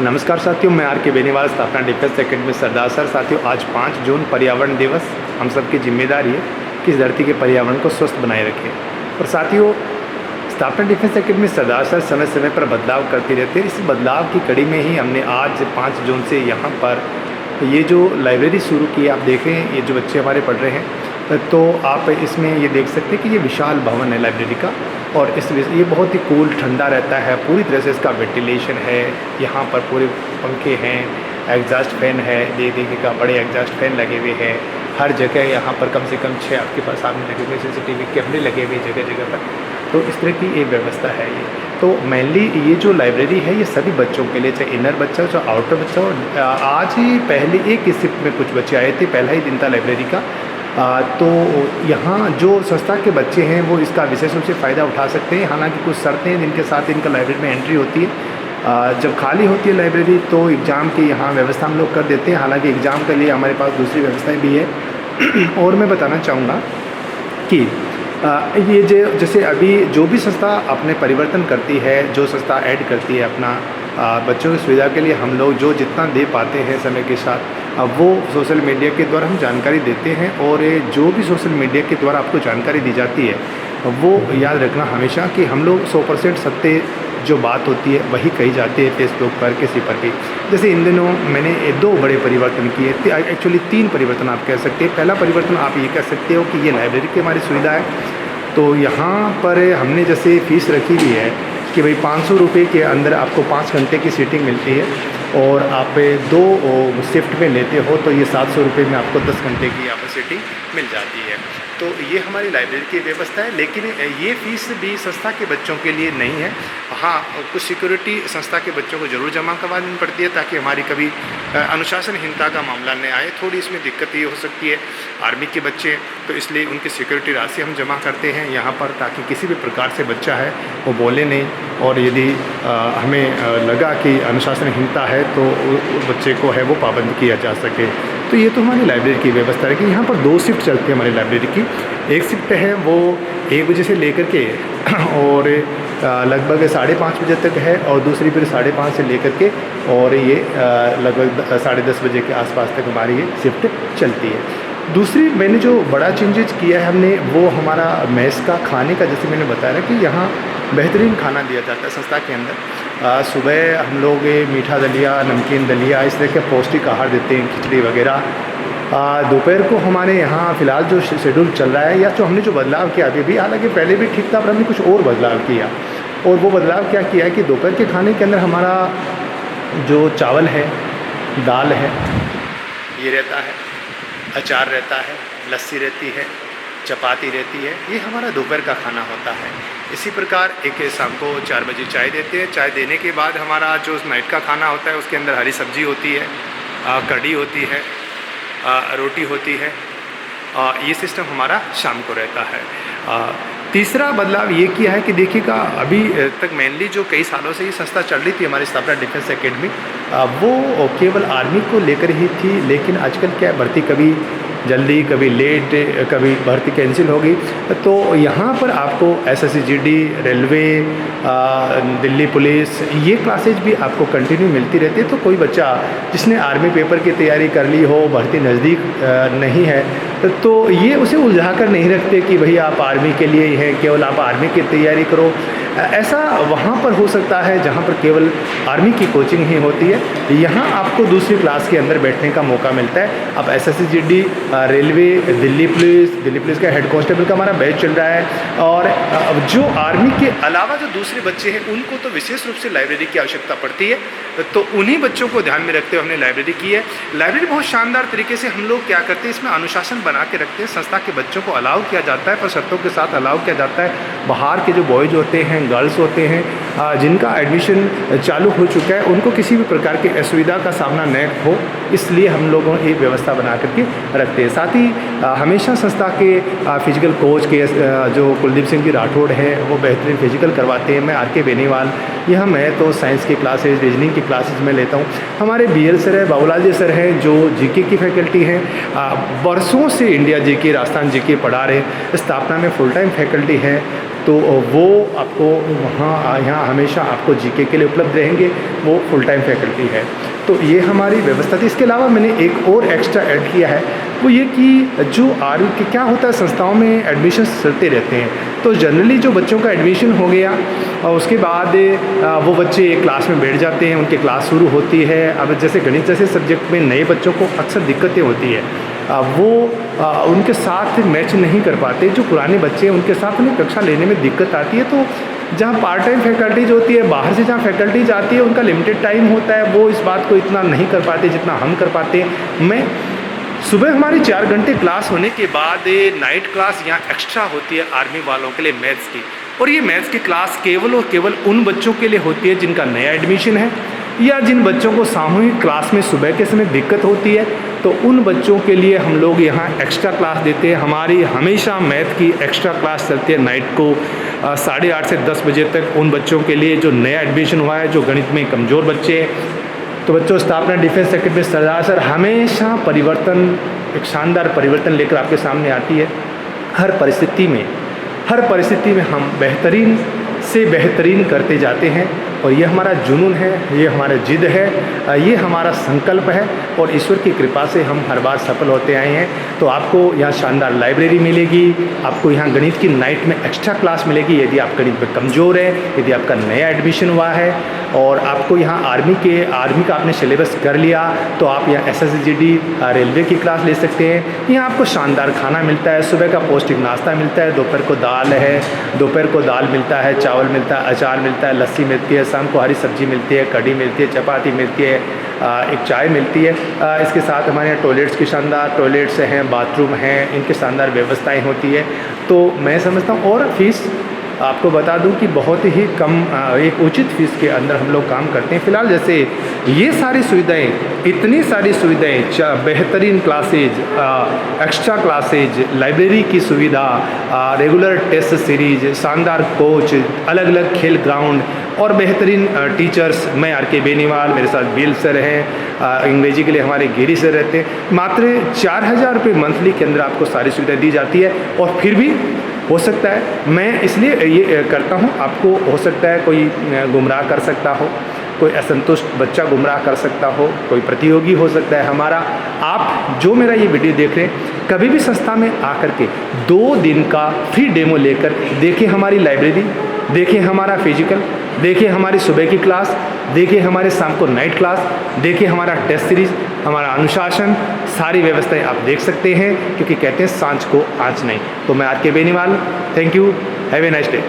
नमस्कार साथियों, मैं आर के बेनीवाल, स्थापना डिफेंस एकेडमी सरदार सर। साथियों, आज 5 जून पर्यावरण दिवस। हम सबकी जिम्मेदारी है कि इस धरती के पर्यावरण को स्वस्थ बनाए रखें। और साथियों, स्थापना डिफेंस एकेडमी सरदार सर समय समय पर बदलाव करती रहती है। इस बदलाव की कड़ी में ही हमने आज 5 जून से यहाँ पर ये जो लाइब्रेरी शुरू की है। आप देखें, ये जो बच्चे हमारे पढ़ रहे हैं तो आप इसमें ये देख सकते हैं कि ये विशाल भवन है लाइब्रेरी का। और ये बहुत ही कूल, ठंडा रहता है। पूरी तरह से इसका वेंटिलेशन है। यहाँ पर पूरे पंखे हैं, एग्जॉस्ट फैन है, देखिएगा बड़े एग्जॉस्ट फैन लगे हुए हैं हर जगह। यहाँ पर कम से कम 6 आपके पास सामने लगे हुए CCTV कैमरे लगे हुए जगह जगह पर। तो इस तरह की एक व्यवस्था है ये। तो मेनली ये जो लाइब्रेरी है ये सभी बच्चों के लिए, चाहे इनर बच्चा हो चाहे आउटर बच्चा हो। आज ही पहले एक ही शिफ्ट में कुछ बच्चे आए थे, पहला ही दिन था लाइब्रेरी का। तो यहाँ जो संस्था के बच्चे हैं वो इसका विशेष रूप से फ़ायदा उठा सकते हैं। हालांकि कुछ शर्तें हैं जिनके साथ इनका लाइब्रेरी में एंट्री होती है। जब खाली होती है लाइब्रेरी तो एग्ज़ाम की यहाँ व्यवस्था हम लोग कर देते हैं। हालांकि एग्ज़ाम के लिए हमारे पास दूसरी व्यवस्थाएं भी है। और मैं बताना चाहूँगा कि ये जैसे अभी जो भी संस्था अपने परिवर्तन करती है, जो संस्था ऐड करती है अपना बच्चों की सुविधा के लिए, हम लोग जो जितना दे पाते हैं समय के साथ वो सोशल मीडिया के द्वारा हम जानकारी देते हैं। और जो भी सोशल मीडिया के द्वारा आपको जानकारी दी जाती है वो याद रखना हमेशा कि हम लोग 100% सत्य जो बात होती है वही कही जाती है फेसबुक पर, किसी पर भी। जैसे इन दिनों मैंने 2 बड़े परिवर्तन किए, एक्चुअली 3 परिवर्तन आप कह सकते हैं। पहला परिवर्तन आप ये कह सकते हो कि ये लाइब्रेरी की हमारी सुविधा है। तो यहाँ पर हमने जैसे फ़ीस रखी हुई है कि भाई 500 रुपये के अंदर आपको 5 घंटे की सीटिंग मिलती है। और आप 2 शिफ्ट में लेते हो तो ये 700 रुपये में आपको 10 घंटे की यहाँ पर सीटिंग मिल जाती है। तो ये हमारी लाइब्रेरी की व्यवस्था है। लेकिन ये फ़ीस भी संस्था के बच्चों के लिए नहीं है। हाँ, कुछ सिक्योरिटी संस्था के बच्चों को ज़रूर जमा करवानी पड़ती है ताकि हमारी कभी अनुशासनहीनता का मामला न आए। थोड़ी इसमें दिक्कत ये हो सकती है, आर्मी के बच्चे, तो इसलिए उनकी सिक्योरिटी राशि हम जमा करते हैं यहाँ पर ताकि किसी भी प्रकार से बच्चा है वो बोले नहीं। और यदि हमें लगा कि अनुशासनहीनता है तो बच्चे को है वो पाबंद किया जा सके। तो ये तो हमारी लाइब्रेरी की व्यवस्था है कि यहाँ पर 2 शिफ्ट चलती है हमारी लाइब्रेरी की। एक शिफ्ट है वो 1 बजे से लेकर के और लगभग 5:30 बजे तक है। और दूसरी फिर 5:30 से लेकर के और ये लगभग 10:30 बजे के आसपास तक हमारी ये शिफ्ट चलती है। दूसरी मैंने जो बड़ा चेंजेज किया है हमने, वो हमारा मेस का खाने का, जैसे मैंने बताया कि यहाँ बेहतरीन खाना दिया जाता है संस्था के अंदर। सुबह हम लोग मीठा दलिया, नमकीन दलिया, इस तरह के पौष्टिक आहार देते हैं, खिचड़ी वगैरह। दोपहर को हमारे यहाँ फ़िलहाल जो शेड्यूल चल रहा है या जो हमने जो बदलाव किया अभी भी, हालांकि पहले भी ठीक था पर हमने कुछ और बदलाव किया। और वो बदलाव क्या किया है कि दोपहर के खाने के अंदर हमारा जो चावल है, दाल है, ये रहता है, अचार रहता है, लस्सी रहती है, चपाती रहती है। ये हमारा दोपहर का खाना होता है। इसी प्रकार एक शाम को 4 बजे चाय देते हैं। चाय देने के बाद हमारा जो नाइट का खाना होता है उसके अंदर हरी सब्जी होती है, कढ़ी होती है, रोटी होती है। ये सिस्टम हमारा शाम को रहता है। तीसरा बदलाव ये किया है कि देखिएगा, अभी तक मेनली जो कई सालों से ये संस्था चल रही थी हमारी स्थापना डिफेंस एकेडमी, वो केवल आर्मी को लेकर ही थी। लेकिन आजकल क्या, भर्ती कभी जल्दी, कभी लेट, कभी भर्ती कैंसिल होगी। तो यहाँ पर आपको SSC GD, railway, Delhi police, ये क्लासेज भी आपको कंटिन्यू मिलती रहती है। तो कोई बच्चा जिसने आर्मी पेपर की तैयारी कर ली हो, भर्ती नज़दीक नहीं है, तो ये उसे उलझा कर नहीं रखते कि भई आप आर्मी के लिए हैं, केवल आप आर्मी की तैयारी करो। ऐसा वहाँ पर हो सकता है जहाँ पर केवल आर्मी की कोचिंग ही होती है। यहाँ आपको दूसरी क्लास के अंदर बैठने का मौका मिलता है। अब SSC GD, railway, Delhi police का हेड कांस्टेबल का हमारा बैच चल रहा है। और अब जो आर्मी के अलावा जो दूसरे बच्चे हैं उनको तो विशेष रूप से लाइब्रेरी की आवश्यकता पड़ती है। तो उन्हीं बच्चों को ध्यान में रखते हुए हमने लाइब्रेरी की है। लाइब्रेरी बहुत शानदार तरीके से हम लोग क्या करते हैं, इसमें अनुशासन बना के रखते हैं। संस्था के बच्चों को अलाउ किया जाता है, पर शर्तों के साथ अलाउ किया जाता है। बाहर के जो बॉयज़ होते हैं, गर्ल्स होते हैं, जिनका एडमिशन चालू हो चुका है, उनको किसी भी प्रकार की असुविधा का सामना न हो, इसलिए हम लोगों ने एक व्यवस्था बना करके रखते हैं। साथ ही हमेशा संस्था के फिजिकल कोच के जो कुलदीप सिंह जी राठौड़ है वो बेहतरीन फिजिकल करवाते हैं। मैं आर के बेनीवाल, यह मैथ और साइंस की क्लासेज, रीजनिंग की क्लासेज में लेता हूँ। हमारे BL सर है, बाबूलाल जी सर हैं जो GK की फैकल्टी हैं, बरसों से इंडिया GK, राजस्थान GK पढ़ा रहे, स्थापना में फुल टाइम फैकल्टी है। तो वो आपको वहाँ यहाँ हमेशा आपको GK के लिए उपलब्ध रहेंगे, वो फुल टाइम फैकल्टी है। तो ये हमारी व्यवस्था थी। इसके अलावा मैंने एक और एक्स्ट्रा ऐड किया है, वो ये कि जो के क्या होता है, संस्थाओं में एडमिशन चलते रहते हैं। तो जनरली जो बच्चों का एडमिशन हो गया और उसके बाद वो बच्चे क्लास में बैठ जाते हैं, उनकी क्लास शुरू होती है। अब जैसे गणित जैसे सब्जेक्ट में नए बच्चों को अक्सर दिक्कतें होती है, वो उनके साथ मैच नहीं कर पाते। जो पुराने बच्चे हैं उनके साथ उन्हें कक्षा लेने में दिक्कत आती है। तो जहाँ पार्ट टाइम फैकल्टीज होती है, बाहर से जहाँ फैकल्टीज आती है, उनका लिमिटेड टाइम होता है, वो इस बात को इतना नहीं कर पाते जितना हम कर पाते हैं। मैं सुबह हमारी 4 घंटे क्लास होने के बाद नाइट क्लास यहाँ एक्स्ट्रा होती है आर्मी वालों के लिए मैथ्स की। और ये मैथ्स की क्लास केवल और केवल उन बच्चों के लिए होती है जिनका नया एडमिशन है, या जिन बच्चों को सामूहिक क्लास में सुबह के समय दिक्कत होती है। तो उन बच्चों के लिए हम लोग यहाँ एक्स्ट्रा क्लास देते हैं। हमारी हमेशा मैथ की एक्स्ट्रा क्लास चलती है नाइट को 8:30 से 10 बजे तक, उन बच्चों के लिए जो नया एडमिशन हुआ है, जो गणित में कमज़ोर बच्चे हैं। तो बच्चों, स्थापना डिफेंस एकेडमी सरदार सर हमेशा परिवर्तन, एक शानदार परिवर्तन लेकर आपके सामने आती है। हर परिस्थिति में हम बेहतरीन से बेहतरीन करते जाते हैं, और ये हमारा जुनून है, ये हमारा जिद है, ये हमारा संकल्प है, और ईश्वर की कृपा से हम हर बार सफल होते आए हैं। तो आपको यहाँ शानदार लाइब्रेरी मिलेगी, आपको यहाँ गणित की नाइट में एक्स्ट्रा क्लास मिलेगी यदि आप गणित में कमज़ोर हैं, यदि आपका नया एडमिशन हुआ है, और आपको यहाँ आर्मी का आपने सिलेबस कर लिया तो आप यहाँ SSGD रेलवे की क्लास ले सकते हैं। यहाँ आपको शानदार खाना मिलता है, सुबह का पौष्टिक नाश्ता मिलता है, दोपहर को दाल मिलता है, चावल मिलता है, अचार मिलता है, लस्सी मिलती है, शाम को हरी सब्जी मिलती है, कढ़ी मिलती है, चपाती मिलती है, एक चाय मिलती है। इसके साथ हमारे यहाँ टॉयलेट्स की शानदार टॉयलेट्स हैं, बाथरूम हैं, इनकी शानदार व्यवस्थाएं होती है। तो मैं समझता हूँ, और फीस आपको बता दूं कि बहुत ही कम, एक उचित फीस के अंदर हम लोग काम करते हैं। फ़िलहाल जैसे ये सारी सुविधाएं, इतनी सारी सुविधाएं, बेहतरीन क्लासेज, एक्स्ट्रा क्लासेज, लाइब्रेरी की सुविधा, रेगुलर टेस्ट सीरीज, शानदार कोच, अलग अलग खेल ग्राउंड और बेहतरीन टीचर्स। मैं RK बेनीवाल, मेरे साथ BL सर हैं, अंग्रेजी के लिए हमारे गिरी सर रहते हैं। मात्र 4000 रुपये मंथली के अंदर आपको सारी सुविधाएँ दी जाती है। और फिर भी हो सकता है, मैं इसलिए ये करता हूँ, आपको हो सकता है कोई गुमराह कर सकता हो, कोई असंतुष्ट बच्चा गुमराह कर सकता हो, कोई प्रतियोगी हो सकता है हमारा। आप जो मेरा ये वीडियो देख रहे हैं, कभी भी संस्था में आकर के 2 दिन का फ्री डेमो लेकर देखिए हमारी लाइब्रेरी, देखिए हमारा फिजिकल, देखिए हमारी सुबह की क्लास, देखिए हमारे शाम को नाइट क्लास, देखिए हमारा टेस्ट सीरीज, हमारा अनुशासन, सारी व्यवस्थाएं आप देख सकते हैं, क्योंकि कहते हैं सांझ को आँच नहीं। तो मैं RK Beniwal, thank you, have a nice day.